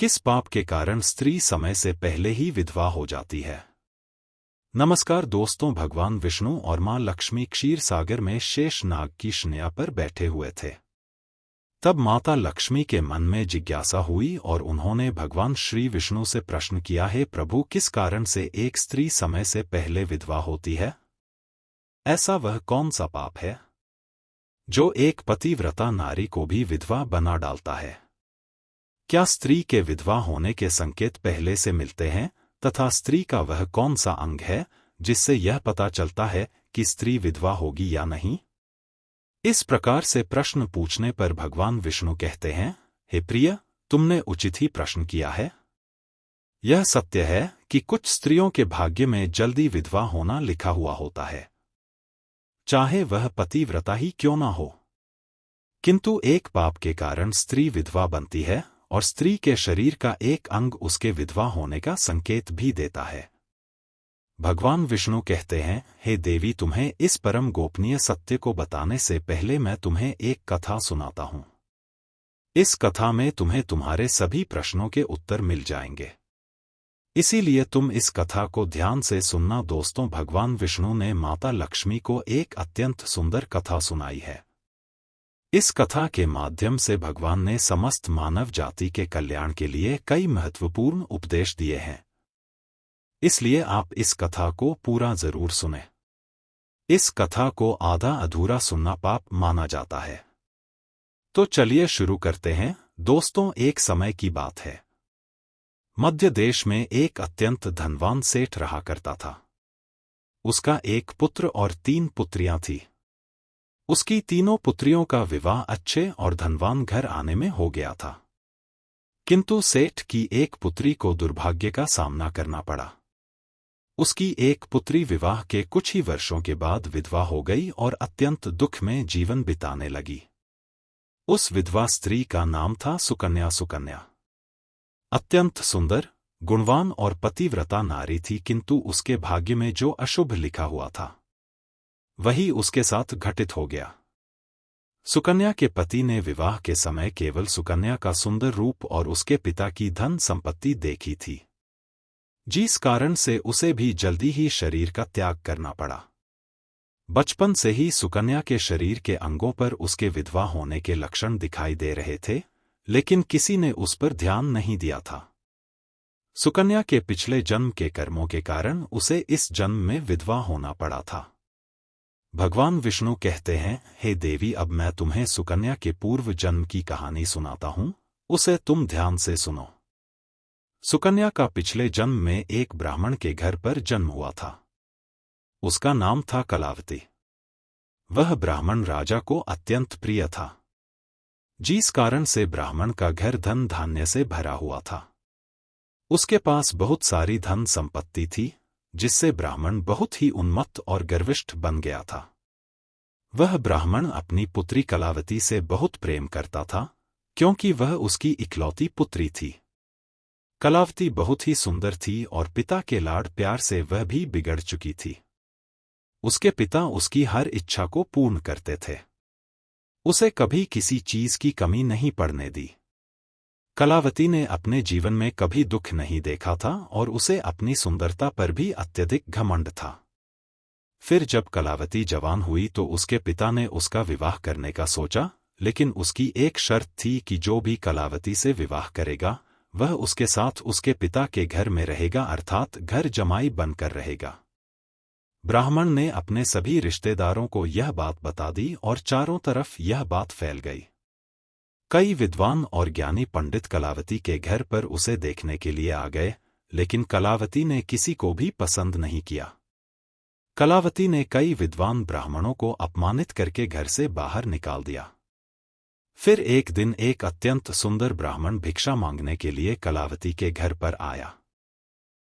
किस पाप के कारण स्त्री समय से पहले ही विधवा हो जाती है? नमस्कार दोस्तों, भगवान विष्णु और मां लक्ष्मी क्षीर सागर में शेष नाग की शैया पर बैठे हुए थे। तब माता लक्ष्मी के मन में जिज्ञासा हुई और उन्होंने भगवान श्री विष्णु से प्रश्न किया, हे प्रभु, किस कारण से एक स्त्री समय से पहले विधवा होती है? ऐसा वह कौन सा पाप है जो एक पतिव्रता नारी को भी विधवा बना डालता है? क्या स्त्री के विधवा होने के संकेत पहले से मिलते हैं तथा स्त्री का वह कौन सा अंग है जिससे यह पता चलता है कि स्त्री विधवा होगी या नहीं? इस प्रकार से प्रश्न पूछने पर भगवान विष्णु कहते हैं, हे प्रिय, तुमने उचित ही प्रश्न किया है। यह सत्य है कि कुछ स्त्रियों के भाग्य में जल्दी विधवा होना लिखा हुआ होता है, चाहे वह पतिव्रता ही क्यों ना हो। किंतु एक पाप के कारण स्त्री विधवा बनती है और स्त्री के शरीर का एक अंग उसके विधवा होने का संकेत भी देता है। भगवान विष्णु कहते हैं, हे देवी, तुम्हें इस परम गोपनीय सत्य को बताने से पहले मैं तुम्हें एक कथा सुनाता हूं। इस कथा में तुम्हें तुम्हारे सभी प्रश्नों के उत्तर मिल जाएंगे, इसीलिए तुम इस कथा को ध्यान से सुनना। दोस्तों, भगवान विष्णु ने माता लक्ष्मी को एक अत्यंत सुंदर कथा सुनाई है। इस कथा के माध्यम से भगवान ने समस्त मानव जाति के कल्याण के लिए कई महत्वपूर्ण उपदेश दिए हैं, इसलिए आप इस कथा को पूरा जरूर सुनें। इस कथा को आधा अधूरा सुनना पाप माना जाता है। तो चलिए शुरू करते हैं। दोस्तों, एक समय की बात है। मध्य देश में एक अत्यंत धनवान सेठ रहा करता था। उसका एक पुत्र और 3 पुत्रियां थीं। उसकी तीनों पुत्रियों का विवाह अच्छे और धनवान घर आने में हो गया था, किंतु सेठ की एक पुत्री को दुर्भाग्य का सामना करना पड़ा। उसकी एक पुत्री विवाह के कुछ ही वर्षों के बाद विधवा हो गई और अत्यंत दुख में जीवन बिताने लगी। उस विधवा स्त्री का नाम था सुकन्या। सुकन्या अत्यंत सुंदर, गुणवान और पतिव्रता नारी थी, किंतु उसके भाग्य में जो अशुभ लिखा हुआ था वही उसके साथ घटित हो गया। सुकन्या के पति ने विवाह के समय केवल सुकन्या का सुंदर रूप और उसके पिता की धन संपत्ति देखी थी, जिस कारण से उसे भी जल्दी ही शरीर का त्याग करना पड़ा। बचपन से ही सुकन्या के शरीर के अंगों पर उसके विधवा होने के लक्षण दिखाई दे रहे थे, लेकिन किसी ने उस पर ध्यान नहीं दिया था। सुकन्या के पिछले जन्म के कर्मों के कारण उसे इस जन्म में विधवा होना पड़ा था। भगवान विष्णु कहते हैं, हे देवी, अब मैं तुम्हें सुकन्या के पूर्व जन्म की कहानी सुनाता हूं, उसे तुम ध्यान से सुनो। सुकन्या का पिछले जन्म में एक ब्राह्मण के घर पर जन्म हुआ था। उसका नाम था कलावती। वह ब्राह्मण राजा को अत्यंत प्रिय था, जिस कारण से ब्राह्मण का घर धन धान्य से भरा हुआ था। उसके पास बहुत सारी धन संपत्ति थी, जिससे ब्राह्मण बहुत ही उन्मत्त और गर्विष्ठ बन गया था। वह ब्राह्मण अपनी पुत्री कलावती से बहुत प्रेम करता था, क्योंकि वह उसकी इकलौती पुत्री थी। कलावती बहुत ही सुंदर थी और पिता के लाड प्यार से वह भी बिगड़ चुकी थी। उसके पिता उसकी हर इच्छा को पूर्ण करते थे, उसे कभी किसी चीज की कमी नहीं पड़ने दी। कलावती ने अपने जीवन में कभी दुख नहीं देखा था और उसे अपनी सुंदरता पर भी अत्यधिक घमंड था। फिर जब कलावती जवान हुई तो उसके पिता ने उसका विवाह करने का सोचा, लेकिन उसकी एक शर्त थी कि जो भी कलावती से विवाह करेगा वह उसके साथ उसके पिता के घर में रहेगा, अर्थात घर जमाई बनकर रहेगा। ब्राह्मण ने अपने सभी रिश्तेदारों को यह बात बता दी और चारों तरफ यह बात फैल गई। कई विद्वान और ज्ञानी पंडित कलावती के घर पर उसे देखने के लिए आ गए, लेकिन कलावती ने किसी को भी पसंद नहीं किया। कलावती ने कई विद्वान ब्राह्मणों को अपमानित करके घर से बाहर निकाल दिया। फिर एक दिन एक अत्यंत सुंदर ब्राह्मण भिक्षा मांगने के लिए कलावती के घर पर आया।